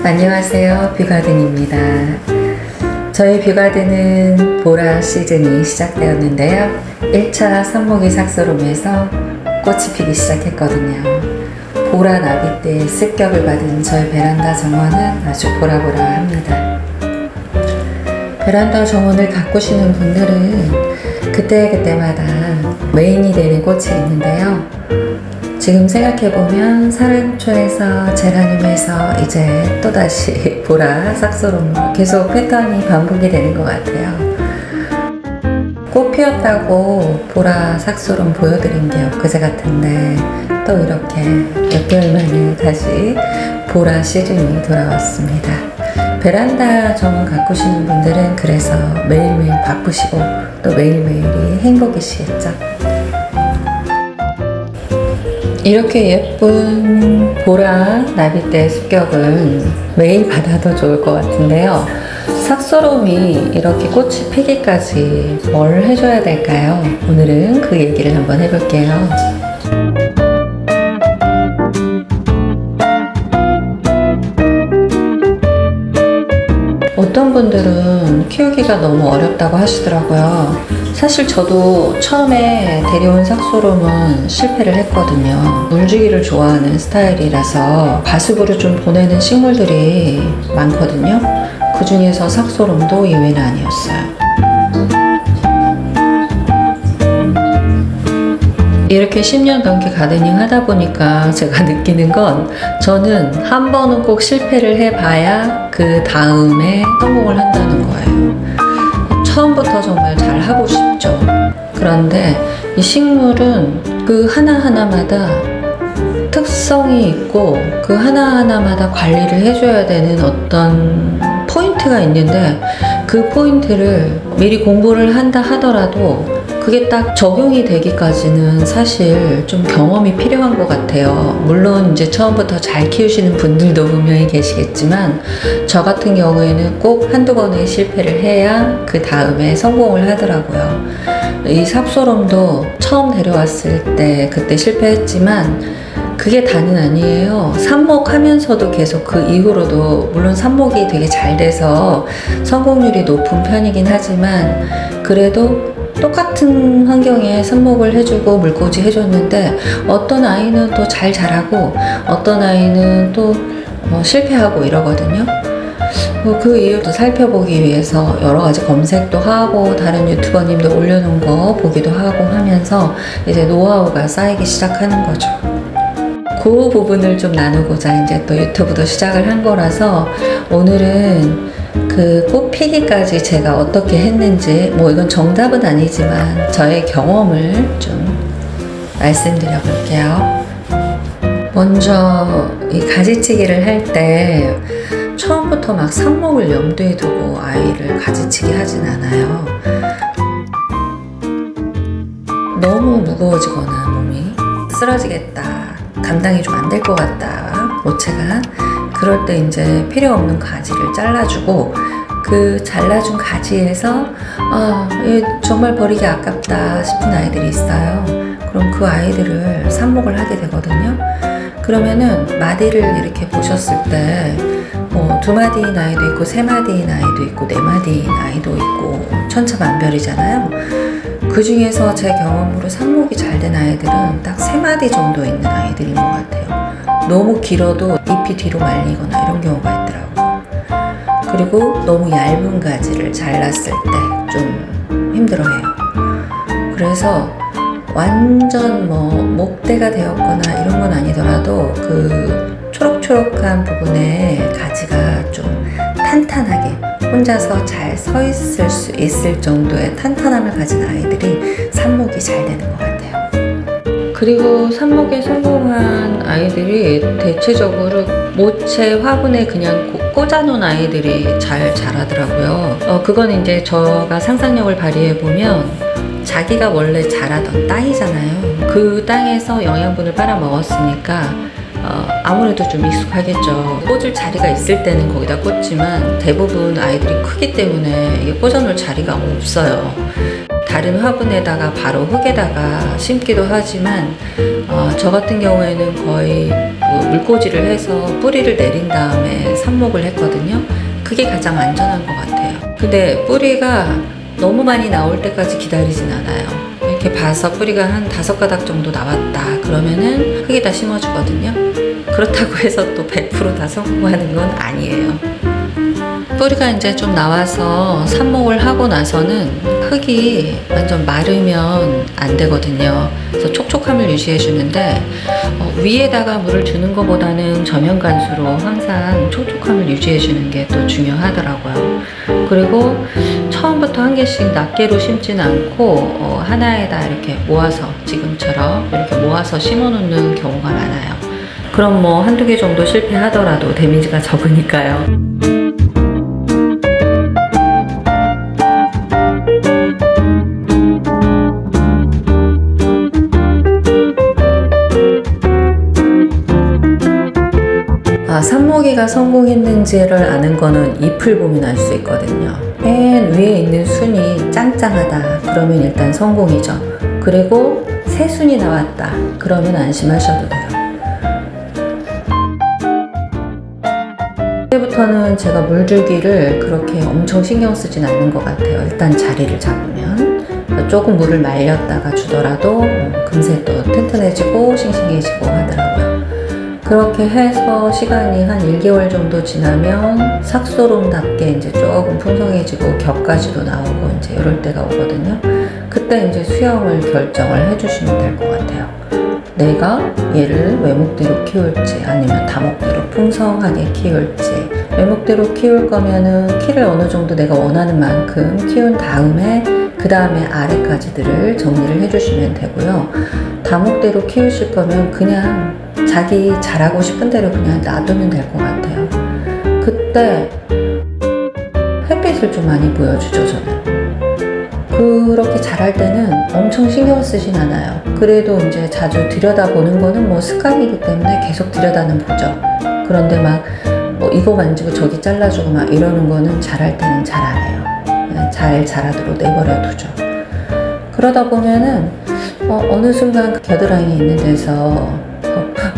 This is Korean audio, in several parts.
안녕하세요, 뷰가든입니다. 저희 뷰가든은 보라 시즌이 시작되었는데요. 1차 삽목이 삭소롬에서 꽃이 피기 시작했거든요. 보라 나비대의 습격을 받은 저희 베란다 정원은 아주 보라보라합니다. 베란다 정원을 가꾸시는 분들은 그때그때마다 메인이 되는 꽃이 있는데요. 지금 생각해보면 사랑초에서 제라늄에서 이제 또다시 보라 삭소롬으로 계속 패턴이 반복이 되는 것 같아요. 꽃 피었다고 보라 삭소롬 보여드린 게 엊그제 같은데 또 이렇게 몇 개월 만에 다시 보라 시즌이 돌아왔습니다. 베란다 정원 가꾸시는 분들은 그래서 매일매일 바쁘시고 또 매일매일이 행복이시겠죠. 이렇게 예쁜 보라 나비대 습격은 매일 받아도 좋을 것 같은데요. 삭소롬이 이렇게 꽃이 피기까지 뭘 해줘야 될까요? 오늘은 그 얘기를 한번 해볼게요. 어떤 분들은 키우기가 너무 어렵다고 하시더라고요. 사실 저도 처음에 데려온 삭소롬은 실패를 했거든요. 물주기를 좋아하는 스타일이라서 과습으로 좀 보내는 식물들이 많거든요. 그 중에서 삭소롬도 예외는 아니었어요. 이렇게 10년 넘게 가드닝 하다 보니까 제가 느끼는 건 저는 한 번은 꼭 실패를 해봐야 그 다음에 성공을 한다는 거예요. 처음부터 정말 잘 하고 싶죠. 그런데 이 식물은 그 하나하나마다 특성이 있고 그 하나하나마다 관리를 해줘야 되는 어떤 포인트가 있는데 그 포인트를 미리 공부를 한다 하더라도 그게 딱 적용이 되기까지는 사실 좀 경험이 필요한 것 같아요. 물론 이제 처음부터 잘 키우시는 분들도 분명히 계시겠지만 저 같은 경우에는 꼭 한두 번의 실패를 해야 그 다음에 성공을 하더라고요. 이 삭소롬도 처음 데려왔을 때 그때 실패했지만 그게 다는 아니에요. 삽목하면서도 계속 그 이후로도 물론 삽목이 되게 잘 돼서 성공률이 높은 편이긴 하지만 그래도 똑같은 환경에 삽목을 해주고 물꽂이 해줬는데 어떤 아이는 또 잘 자라고 어떤 아이는 또 실패하고 이러거든요. 그 이유도 살펴보기 위해서 여러 가지 검색도 하고 다른 유튜버님들 올려놓은 거 보기도 하고 하면서 이제 노하우가 쌓이기 시작하는 거죠. 그 부분을 좀 나누고자 이제 또 유튜브도 시작을 한 거라서 오늘은 그 꽃 피기까지 제가 어떻게 했는지 뭐 이건 정답은 아니지만 저의 경험을 좀 말씀드려 볼게요. 먼저 이 가지치기를 할 때 처음부터 막 삽목을 염두에 두고 아이를 가지치기 하진 않아요. 너무 무거워지거나 몸이 쓰러지겠다, 감당이 좀 안 될 것 같다, 모체가. 그럴 때 이제 필요 없는 가지를 잘라주고 그 잘라준 가지에서 정말 버리기 아깝다 싶은 아이들이 있어요. 그럼 그 아이들을 삽목을 하게 되거든요. 그러면은 마디를 이렇게 보셨을 때 뭐 2마디인 아이도 있고 3마디인 아이도 있고 4마디인 아이도 있고 천차만별이잖아요. 그 중에서 제 경험으로 삽목이 잘 된 아이들은 딱 3마디 정도 있는 아이들인 것 같아요. 너무 길어도 잎이 뒤로 말리거나 이런 경우가 있더라고요. 그리고 너무 얇은 가지를 잘랐을 때 좀 힘들어해요. 그래서 완전 뭐 목대가 되었거나 이런 건 아니더라도 그 초록초록한 부분에 가지가 좀 탄탄하게 혼자서 잘 서 있을 수 있을 정도의 탄탄함을 가진 아이들이 삽목이 잘 되는 것 같아요. 그리고 삽목에 성공한 아이들이 대체적으로 모체 화분에 그냥 꽂아놓은 아이들이 잘 자라더라고요. 그건 이제 제가 상상력을 발휘해보면 자기가 원래 자라던 땅이잖아요. 그 땅에서 영양분을 빨아먹었으니까 아무래도 좀 익숙하겠죠. 꽂을 자리가 있을 때는 거기다 꽂지만 대부분 아이들이 크기 때문에 이게 꽂아놓을 자리가 없어요. 다른 화분에다가 바로 흙에다가 심기도 하지만 저 같은 경우에는 거의 물꽂이를 해서 뿌리를 내린 다음에 삽목을 했거든요. 그게 가장 안전한 것 같아요. 근데 뿌리가 너무 많이 나올 때까지 기다리진 않아요. 이렇게 봐서 뿌리가 한 5가닥 정도 나왔다 그러면은 흙에다 심어주거든요. 그렇다고 해서 또 100% 다 성공하는 건 아니에요. 뿌리가 이제 좀 나와서 삽목을 하고 나서는 흙이 완전 마르면 안 되거든요. 그래서 촉촉함을 유지해 주는데 위에다가 물을 주는 것보다는 저면 관수로 항상 촉촉함을 유지해 주는 게 또 중요하더라고요. 그리고 처음부터 한 개씩 낱개로 심진 않고 하나에다 이렇게 모아서 지금처럼 이렇게 모아서 심어 놓는 경우가 많아요. 그럼 뭐 한두 개 정도 실패하더라도 데미지가 적으니까요. 삽목이가 성공했는지를 아는 거는 잎을 보면 알 수 있거든요. 맨 위에 있는 순이 짱짱하다 그러면 일단 성공이죠. 그리고 새 순이 나왔다 그러면 안심하셔도 돼요. 그때부터는 제가 물주기를 그렇게 엄청 신경 쓰진 않는 것 같아요. 일단 자리를 잡으면 조금 물을 말렸다가 주더라도 금세 또 튼튼해지고 싱싱해지고 하더라고요. 그렇게 해서 시간이 한 1개월 정도 지나면 삭소름답게 이제 조금 풍성해지고 겹가지도 나오고 이제 이럴 때가 오거든요. 그때 이제 수영을 결정을 해주시면 될 것 같아요. 내가 얘를 외목대로 키울지 아니면 다목대로 풍성하게 키울지. 외목대로 키울 거면은 키를 어느 정도 내가 원하는 만큼 키운 다음에 그 다음에 아래까지들을 정리를 해주시면 되고요. 다목대로 키우실 거면 그냥 자기 잘하고 싶은 대로 그냥 놔두면 될 것 같아요. 그때 햇빛을 좀 많이 보여주죠, 저는. 그렇게 자랄 때는 엄청 신경 쓰진 않아요. 그래도 이제 자주 들여다보는 거는 뭐 습관이기 때문에 계속 들여다는 보죠. 그런데 막 뭐 이거 만지고 저기 잘라주고 막 이러는 거는 자랄 때는 잘 안 해요. 그냥 잘 자라도록 내버려 두죠. 그러다 보면은 어느 순간 겨드랑이 있는 데서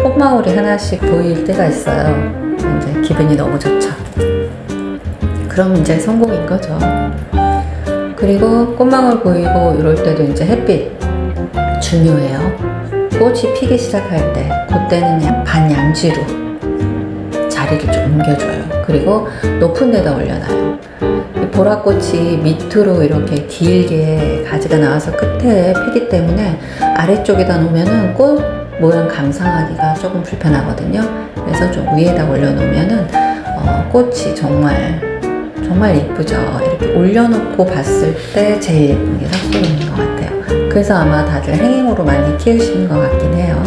꽃망울이 하나씩 보일 때가 있어요. 이제 기분이 너무 좋죠. 그럼 이제 성공인 거죠. 그리고 꽃망울 보이고 이럴 때도 이제 햇빛 중요해요. 꽃이 피기 시작할 때 그때는 반양지로 자리를 좀 옮겨줘요. 그리고 높은 데다 올려놔요. 이 보라꽃이 밑으로 이렇게 길게 가지가 나와서 끝에 피기 때문에 아래쪽에다 놓으면은 꽃 모양 감상하기가 조금 불편하거든요. 그래서 좀 위에다 올려놓으면은 꽃이 정말 예쁘죠. 이렇게 올려놓고 봤을 때 제일 예쁜 게 삭소름인 것 같아요. 그래서 아마 다들 행잉으로 많이 키우시는 것 같긴 해요.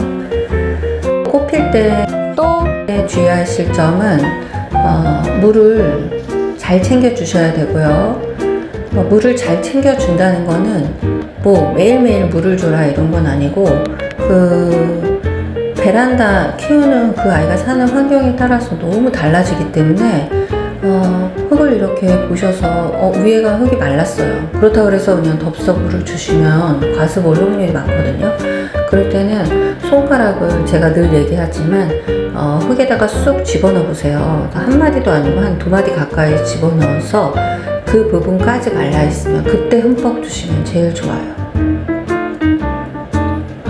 꽃 필 때 또 주의하실 점은 물을 잘 챙겨 주셔야 되고요. 물을 잘 챙겨 준다는 거는 뭐 매일매일 물을 줘라 이런 건 아니고 그 베란다 키우는 그 아이가 사는 환경에 따라서 너무 달라지기 때문에 흙을 이렇게 보셔서 위에가 흙이 말랐어요. 그렇다고 해서 그냥 덥석 물을 주시면 과습 올 확률이 많거든요. 그럴 때는 손가락을 제가 늘 얘기하지만 흙에다가 쑥 집어넣어 보세요. 한 마디도 아니고 한 2마디 가까이 집어넣어서 그 부분까지 말라있으면 그때 흠뻑 주시면 제일 좋아요.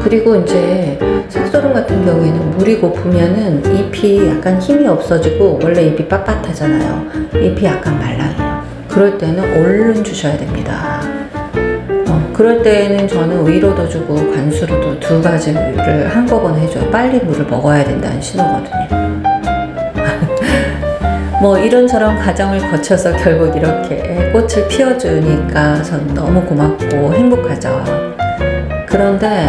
그리고 이제 삭소름 같은 경우에는 물이 고프면은 잎이 약간 힘이 없어지고 원래 잎이 빳빳하잖아요. 잎이 약간 말랑해요. 그럴 때는 얼른 주셔야 됩니다. 그럴 때는 저는 위로도 주고 관수로도 2가지를 한꺼번에 해줘요. 빨리 물을 먹어야 된다는 신호거든요. 뭐 이런저런 과정을 거쳐서 결국 이렇게 꽃을 피워주니까 전 너무 고맙고 행복하죠. 그런데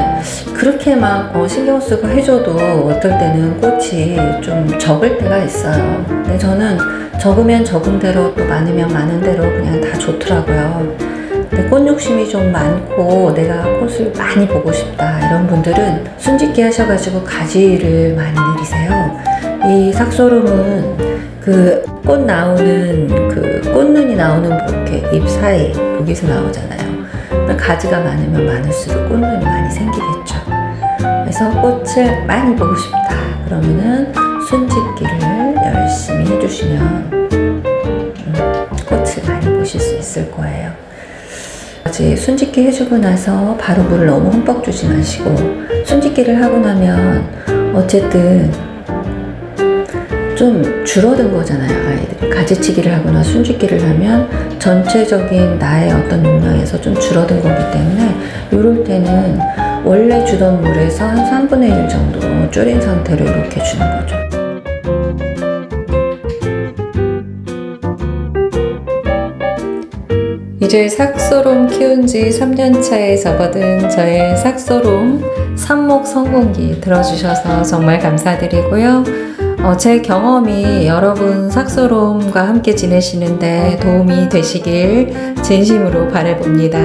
그렇게 막 신경 쓰고 해줘도 어떨 때는 꽃이 좀 적을 때가 있어요. 근데 저는 적으면 적은 대로 또 많으면 많은 대로 그냥 다 좋더라고요. 근데 꽃 욕심이 좀 많고 내가 꽃을 많이 보고 싶다 이런 분들은 순짓기 하셔가지고 가지를 많이 내리세요. 이 삭소름은 그 꽃 나오는 그 꽃눈이 나오는 이렇게 잎 사이 여기서 나오잖아요. 가지가 많으면 많을수록 꽃눈이 많이 생기겠죠. 그래서 꽃을 많이 보고 싶다 그러면은 순짓기를 열심히 해주시면 꽃을 많이 보실 수 있을 거예요. 순짓기 해주고 나서 바로 물을 너무 흠뻑 주지 마시고, 순짓기를 하고 나면 어쨌든 좀 줄어든 거잖아요. 아이들이 가지치기를 하거나 순짓기를 하면 전체적인 나의 어떤 용량에서 좀 줄어든 거기 때문에 이럴 때는 원래 주던 물에서 한 3분의 1 정도 줄인 상태로 이렇게 주는 거죠. 이제 삭소롬 키운 지 3년차에 접어든 저의 삭소롬 삽목 성공기 들어주셔서 정말 감사드리고요. 제 경험이 여러분 삭소롬과 함께 지내시는데 도움이 되시길 진심으로 바라봅니다.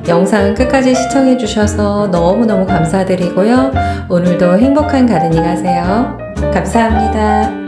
영상 끝까지 시청해 주셔서 너무너무 감사드리고요. 오늘도 행복한 가르닝 하세요. 감사합니다.